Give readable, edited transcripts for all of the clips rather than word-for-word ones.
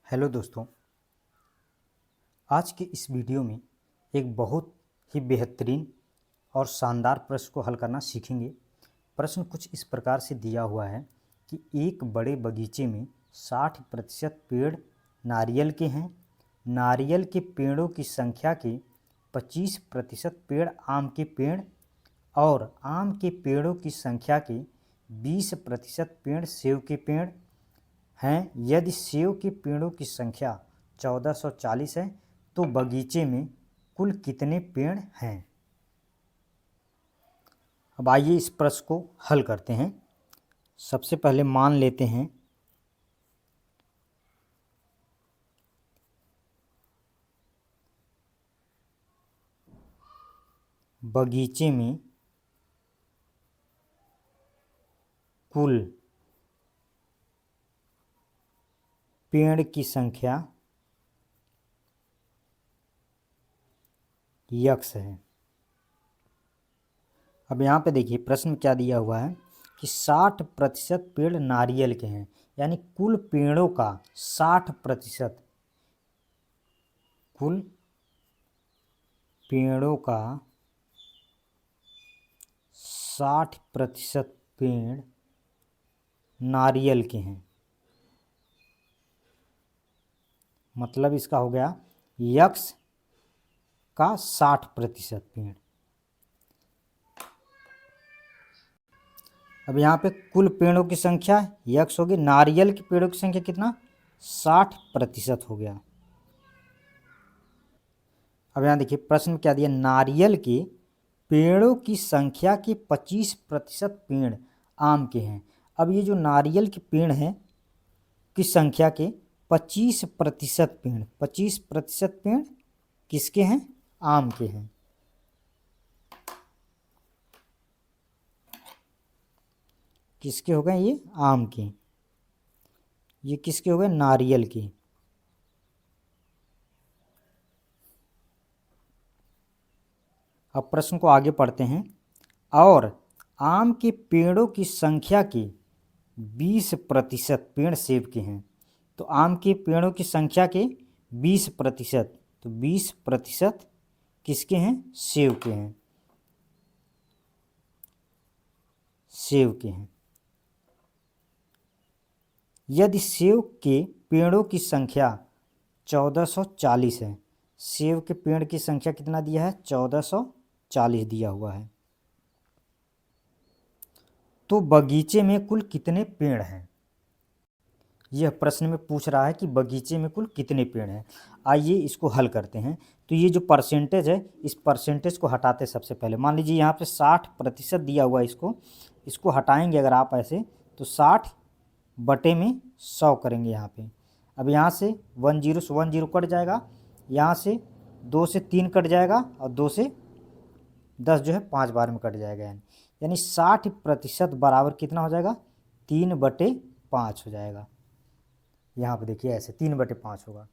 Hello दोस्तों, आज के इस वीडियो में एक बहुत ही बेहतरीन और शानदार प्रश्न को हल करना सीखेंगे। प्रश्न कुछ इस प्रकार से दिया हुआ है कि एक बड़े बगीचे में 60% पेड़ नारियल के हैं। नारियल के पेड़ों की संख्या के 25% पेड़ आम के पेड़ और आम के पेड़ों की संख्या के 20% पेड़ सेब के पेड़ हैं। यदि सेब के पेड़ों की संख्या 1440 है तो बगीचे में कुल कितने पेड़ हैं। अब आइए इस प्रश्न को हल करते हैं। सबसे पहले मान लेते हैं बगीचे में कुल पेड़ की संख्या यक्स है। अब यहाँ पे देखिए प्रश्न क्या दिया हुआ है कि 60% पेड़ नारियल के हैं, यानी कुल पेड़ों का 60%, कुल पेड़ों का 60% पेड़ नारियल के हैं। मतलब इसका हो गया यक्स का 60% पेड़। अब यहाँ पे कुल पेड़ों की संख्या यक्स होगी, नारियल के पेड़ों की संख्या कितना 60% हो गया। अब यहाँ देखिए प्रश्न क्या दिया, नारियल के पेड़ों की संख्या के 25% पेड़ आम के हैं। अब ये जो नारियल के पेड़ हैं की संख्या के 25% पेड़, 25% पेड़ किसके हैं, आम के हैं। किसके हो गए, ये आम के, ये किसके हो गए, नारियल के। अब प्रश्न को आगे पढ़ते हैं। और आम के पेड़ों की संख्या के 20% पेड़ सेब के हैं। तो आम के पेड़ों की संख्या के 20%, तो 20% किसके हैं, सेब के हैं, सेब के हैं। यदि सेब के पेड़ों की संख्या 1440 है, सेब के पेड़ की संख्या कितना दिया है, 1440 दिया हुआ है, तो बगीचे में कुल कितने पेड़ हैं। यह प्रश्न में पूछ रहा है कि बगीचे में कुल कितने पेड़ हैं। आइए इसको हल करते हैं। तो ये जो परसेंटेज है, इस परसेंटेज को हटाते सबसे पहले, मान लीजिए यहाँ पे 60% दिया हुआ है, इसको हटाएंगे अगर आप ऐसे, तो 60/100 करेंगे यहाँ पे। अब यहाँ से 10 से 10 कट जाएगा, यहाँ से 2 से 3 कट जाएगा, और 2 से 10 जो है 5 बार में कट जाएगा, यानी 60% बराबर कितना हो जाएगा, 3/5 हो जाएगा। यहाँ पे देखिए ऐसे 3/5 होगा।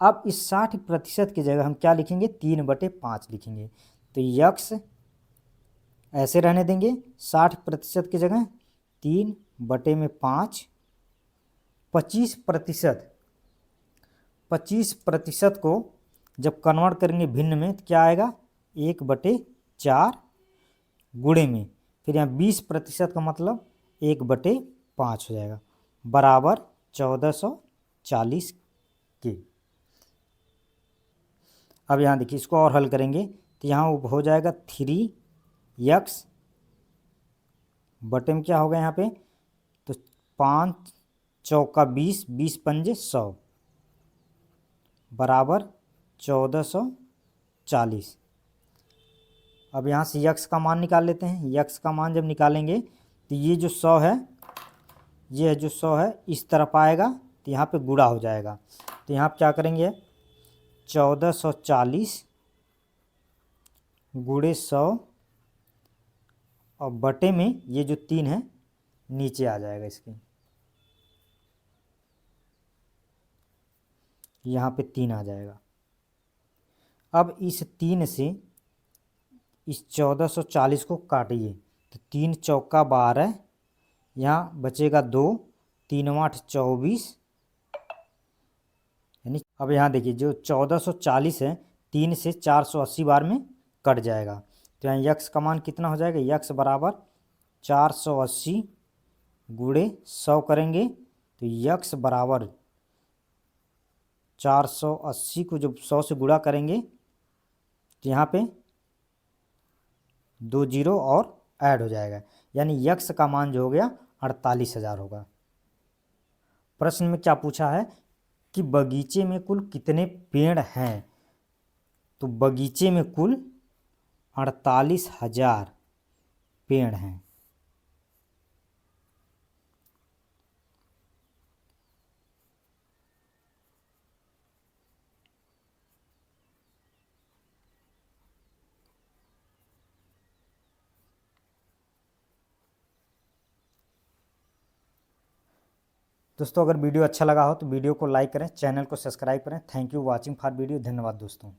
अब इस 60% की जगह हम क्या लिखेंगे, 3/5 लिखेंगे। तो यक्स ऐसे रहने देंगे, 60% की जगह 3/5। 25% को जब कन्वर्ट करेंगे भिन्न में तो क्या आएगा, 1/4 गुणे में, फिर यहाँ 20% का मतलब 1/5 हो जाएगा, बराबर 1440 के। अब यहाँ देखिए इसको और हल करेंगे तो यहाँ हो जाएगा 3x बटे में क्या होगा यहाँ पे, तो 5 चौका 20, 20 पंजे 100, बराबर 1440। अब यहाँ से यक्स का मान निकाल लेते हैं। यक्स का मान जब निकालेंगे तो ये जो 100 है, ये जो 100 है इस तरफ आएगा, तो यहाँ पे गुणा हो जाएगा। तो यहाँ पे क्या करेंगे, 1440 गुणे 100, और बटे में ये जो 3 है नीचे आ जाएगा इसके, यहाँ पे 3 आ जाएगा। अब इस 3 से इस 1440 को काटिए, तो 3 चौका 12, यहाँ बचेगा 2, 3 8 24, यानी अब यहाँ देखिए जो 1440 है 3 से 480 बार में कट जाएगा, तो यहाँ यक्स का मान कितना हो जाएगा, यक्स बराबर 480 गुणे 100 करेंगे तो यक्स बराबर 480 को जब 100 से गुणा करेंगे तो यहाँ पे 2 जीरो और ऐड हो जाएगा, यानी यक्स का मान जो हो गया 48,000 होगा। प्रश्न में क्या पूछा है कि बगीचे में कुल कितने पेड़ हैं, तो बगीचे में कुल 48,000 पेड़ हैं। दोस्तों अगर वीडियो अच्छा लगा हो तो वीडियो को लाइक करें, चैनल को सब्सक्राइब करें। Thank you watching for video. धन्यवाद दोस्तों।